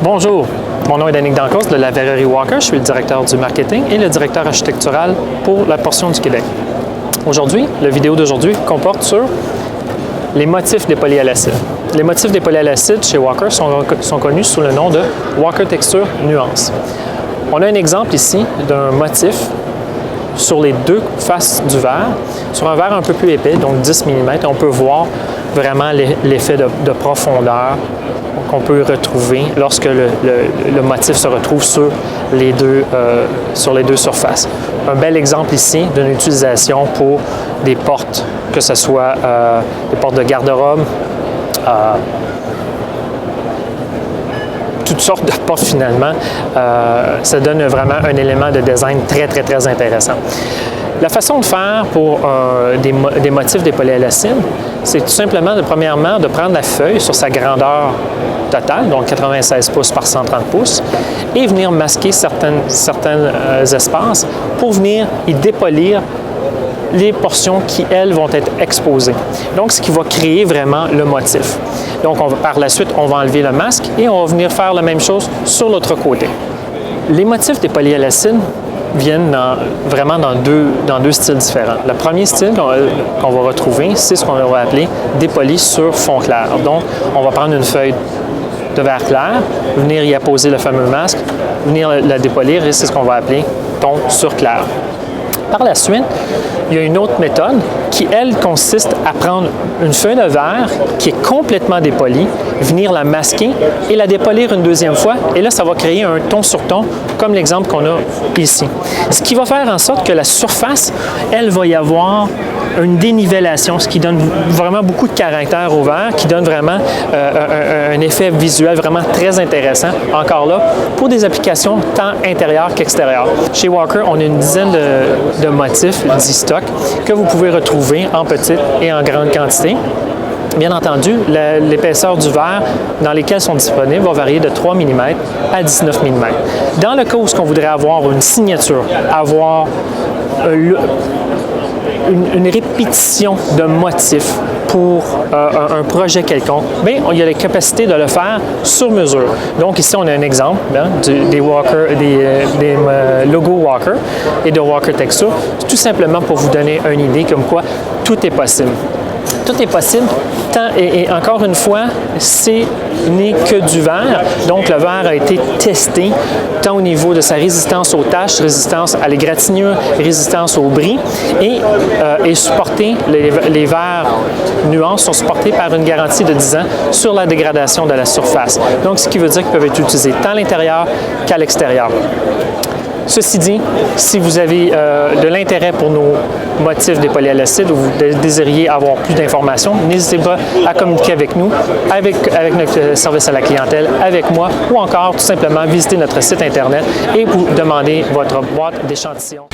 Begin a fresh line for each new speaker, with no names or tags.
Bonjour, mon nom est Danick Dancos de la verrerie Walker. Je suis le directeur du marketing et le directeur architectural pour la portion du Québec. Aujourd'hui, la vidéo d'aujourd'hui comporte sur les motifs des polis à l'acide. Les motifs des polis à l'acide chez Walker sont connus sous le nom de Walker Texture Nuance. On a un exemple ici d'un motif sur les deux faces du verre, sur un verre un peu plus épais, donc 10 mm. On peut voir vraiment l'effet de profondeur qu'on peut retrouver lorsque le motif se retrouve sur les deux surfaces. Un bel exemple ici d'une utilisation pour des portes, que ce soit des portes de garde-robe, toutes sortes de portes finalement. Ça donne vraiment un élément de design très intéressant. La façon de faire pour des motifs des polis à l'acide, c'est tout simplement, premièrement, de prendre la feuille sur sa grandeur totale, donc 96 pouces par 130 pouces, et venir masquer certains espaces pour venir y dépolir les portions qui, elles, vont être exposées. Donc, ce qui va créer vraiment le motif. Donc, par la suite, on va enlever le masque et on va venir faire la même chose sur l'autre côté. Les motifs des polis à l'acide viennent vraiment dans deux styles différents. Le premier style qu'on va retrouver, c'est ce qu'on va appeler dépoli sur fond clair. Donc, on va prendre une feuille de verre clair, venir y apposer le fameux masque, venir la dépolir et c'est ce qu'on va appeler ton sur clair. Par la suite, il y a une autre méthode qui, elle, consiste à prendre une feuille de verre qui est complètement dépolie, venir la masquer et la dépolir une deuxième fois. Et là, ça va créer un ton sur ton, comme l'exemple qu'on a ici. Ce qui va faire en sorte que la surface, elle, va y avoir une dénivellation, ce qui donne vraiment beaucoup de caractère au verre, qui donne vraiment un effet visuel vraiment très intéressant, encore là, pour des applications tant intérieures qu'extérieures. Chez Walker, on a une dizaine de motifs d'e-stock que vous pouvez retrouver en petite et en grande quantité. Bien entendu, l'épaisseur du verre dans lesquels sont disponibles va varier de 3 mm à 19 mm. Dans le cas où on voudrait avoir une signature, avoir une répétition de motifs pour un projet quelconque, bien, il y a la capacité de le faire sur mesure. Donc ici, on a un exemple des logos Walker et de Walker Texture, tout simplement pour vous donner une idée comme quoi tout est possible. Tout est possible, et encore une fois, ce n'est que du verre. Donc, le verre a été testé tant au niveau de sa résistance aux taches, résistance à l'égratignure, résistance au bris, et est supporté, les verres nuances sont supportés par une garantie de 10 ans sur la dégradation de la surface. Donc, ce qui veut dire qu'ils peuvent être utilisés tant à l'intérieur qu'à l'extérieur. Ceci dit, si vous avez de l'intérêt pour nos motifs des polis à l'acide ou vous désiriez avoir plus d'informations, n'hésitez pas à communiquer avec nous, avec notre service à la clientèle, avec moi ou encore tout simplement visiter notre site Internet et vous demander votre boîte d'échantillons.